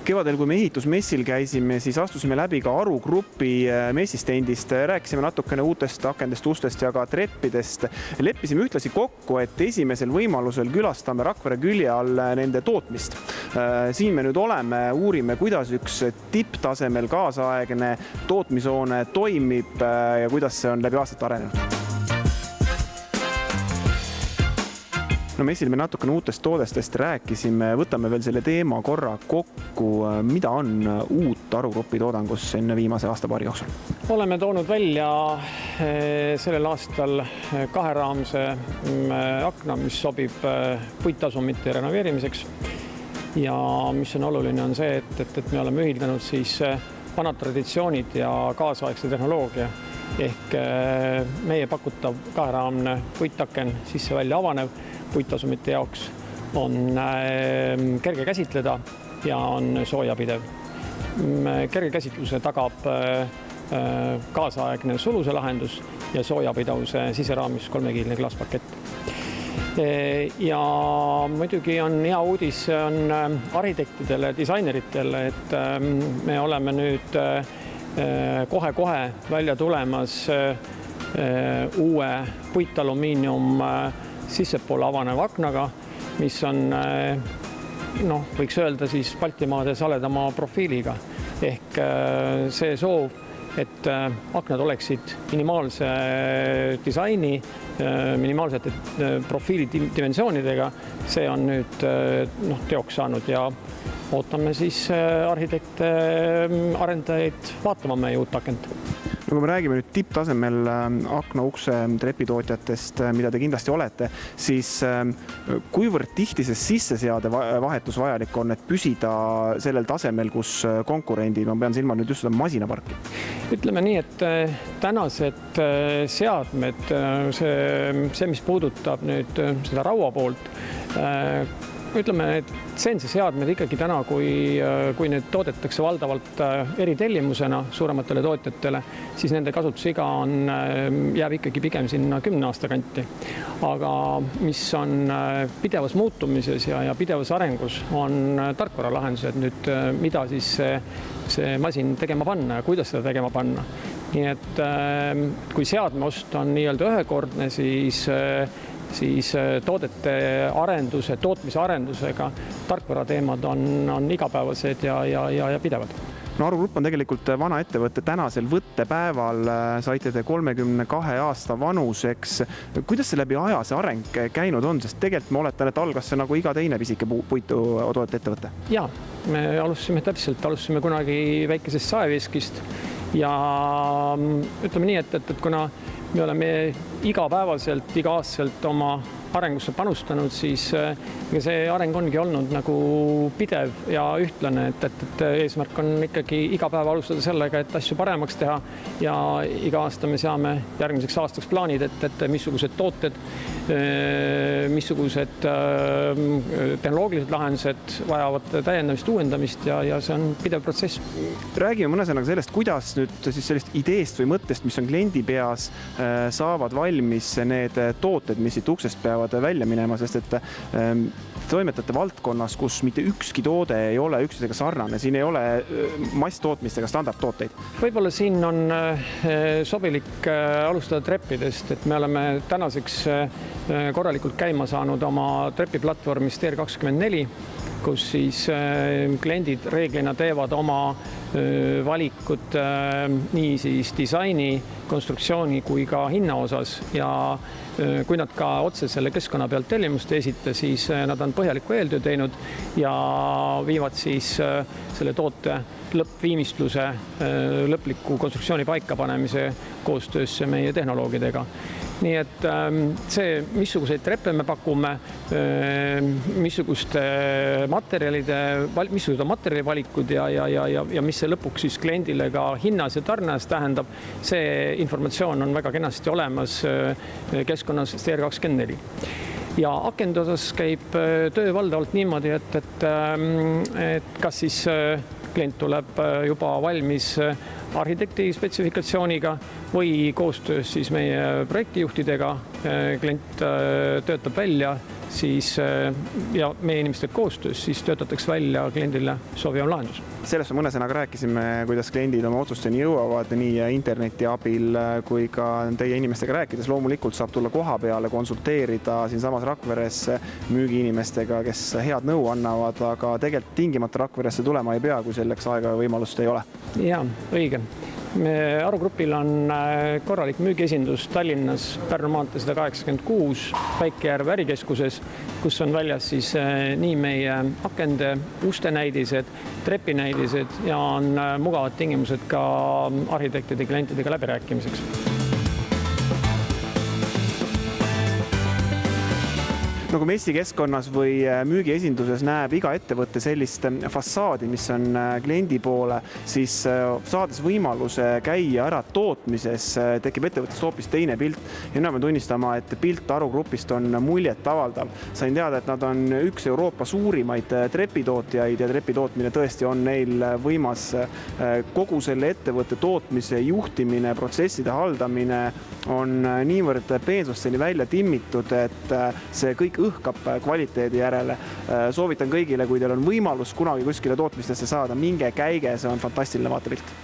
Kevadel, kui me ehitusmessil käisime, siis astusime läbi ka Aru Grupi messistendist, rääkisime natukene uutest akendest, ustest ja ka treppidest. Leppisime ühtlasi kokku, et esimesel võimalusel külastame Rakvere külje all nende tootmist. Siin me nüüd oleme, uurime, kuidas üks tipptasemel kaasaegne tootmishoone toimib ja kuidas see on läbi aastate arenenud. No messil me natukene uutest toodestest rääkisime, võtame veel selle teema korra kokku. Mida on uut Aru Grupi toodangus enne viimase aasta-paari jooksul? Oleme toonud välja sellel aastal kaheraamse akna, mis sobib puittasumite renoveerimiseks. Ja mis on oluline on see, et me oleme ühildanud siis vanad traditsioonid ja kaasaegse tehnoloogia. Ehk meie pakutav kaheraamne puitaken sisse välja avanev puittasumite jaoks on kerge käsitleda ja on soojapidev. Kerge käsitluse tagab kaasaegne suluse lahendus ja soojapidavuse siseraamis 3-kiiline klaaspakett. Ja muidugi on hea uudis on arhitektidele, disaineritele, et me oleme nüüd kohe välja tulemas uue puitalumiinium sissepoole avaneva aknaga, mis on, võiks öelda siis Baltimaade saledama profiiliga. Ehk see soov, et aknad oleksid minimaalse disaini, minimaalsete profiili dimensioonidega, see on nüüd teoks saanud ja ootame siis arhitekte, arendajaid vaatama meie uut akent. Kui me räägime nüüd tipptasemel akna ukse trepitootjatest, mida te kindlasti olete, siis kuivõrd tihti see sisseseade vahetus vajalik on, et püsida sellel tasemel, kus konkurendid, ma pean silma nüüd just seda masinaparki? Ütleme nii, et tänased seadmed, see mis puudutab nüüd seda raua poolt, ütleme, et seadmed ikkagi täna, kui need toodetakse valdavalt eritellimusena suurematele tootjatele, siis nende kasutusiga jääb ikkagi pigem sinna 10 aasta kanti. Aga mis on pidevas muutumises ja pidevas arengus, on tarkvaralahendused nüüd, mida siis see masin tegema panna ja kuidas seda tegema panna. Nii et kui seadme ost on nii-öelda ühekordne, siis toodete arenduse, tootmise arendusega tarkvarateemad on igapäevased ja pidevad. No Aru Grupp on tegelikult vana ettevõtte, tänasel võttepäeval saite te 32 aasta vanuseks. Kuidas see läbi aja see areng käinud on? Sest tegelikult ma oletan, et algas see nagu iga teine pisike puitu toodete ettevõte. Jaa, me alustasime kunagi väikesest saeveskist ja ütleme nii, et kuna me oleme igapäevaselt, iga-aastaselt oma arengusse panustanud, siis see areng ongi olnud nagu pidev ja ühtlane, et eesmärk on ikkagi iga päev alustada sellega, et asju paremaks teha ja iga aasta me seame järgmiseks aastaks plaanid, et missugused tooted, missugused tehnoloogilised lahendused vajavad täiendamist, uuendamist ja see on pidev protsess. Räägime mõne sõnaga sellest, kuidas nüüd siis sellist ideest või mõttest, mis on kliendi peas, saavad valmis need tooted, mis siit uksest peavad välja minema, sest et toimetate valdkonnas, kus mitte ükski toode ei ole üksteisega sarnane, siin ei ole masstootmist ega standardtooteid. Võib-olla siin on sobilik alustada treppidest, et me oleme tänaseks korralikult käima saanud oma trepiplatvormis TR24, kus siis kliendid reeglina teevad oma valikud nii siis disaini, konstruktsiooni kui ka hinna osas ja kui nad ka otse selle keskkonna pealt tellimust esita, siis nad on põhjaliku eeltöö teinud ja viivad siis selle toote lõppviimistluse, lõpliku konstruktsiooni paikapanemise koostöösse meie tehnoloogidega. Nii et see, missuguseid treppe me pakume, missugused materjalivalikud ja mis see lõpuks siis kliendile ka hinnas ja tarnas tähendab, see informatsioon on väga kenasti olemas keskkonnas TR24. Ja akende osas käib töö valdavalt niimoodi, et kas siis klient tuleb juba valmis arhitekti spetsifikatsiooniga või koostöös siis meie projektijuhtidega klient töötab välja siis ja meie inimestega koostöös, siis töötatakse välja kliendile sobivam lahendus. Sellest me mõne sõnaga rääkisime, kuidas kliendid oma otsusteni jõuavad nii interneti abil kui ka teie inimestega rääkides. Loomulikult saab tulla koha peale, konsulteerida siinsamas Rakveres müügiinimestega, kes head nõu annavad, aga tegelikult tingimata Rakveresse tulema ei pea, kui selleks aega ja võimalust ei ole. Jaa, õige. Arugrupil on korralik müügiesindus Tallinnas Pärnu maantee 186 Päikejärve ärikeskuses, kus on väljas siis nii meie akende, uste näidised, trepinäidised ja on mugavad tingimused ka arhitektide klientidega läbirääkimiseks. Nagu messikeskkonnas või müügiesinduses näeb iga ettevõtte sellist fassaadi, mis on kliendi poole, siis saades võimaluse käia ära tootmises, tekib ettevõttest hoopis teine pilt. Ja nüüd me tunnistama, et pilt Arugrupist on muljet avaldav. Sain teada, et nad on üks Euroopa suurimaid trepitootjaid ja trepitootmine tõesti on neil võimas. Kogu selle ettevõtte tootmise juhtimine, protsesside haldamine on niivõrd peensusteni välja timmitud, et see kõik õhkab kvaliteedi järele. Soovitan kõigile, kui teil on võimalus kunagi kuskile tootmistesse saada, minge käige, see on fantastiline vaatepilt.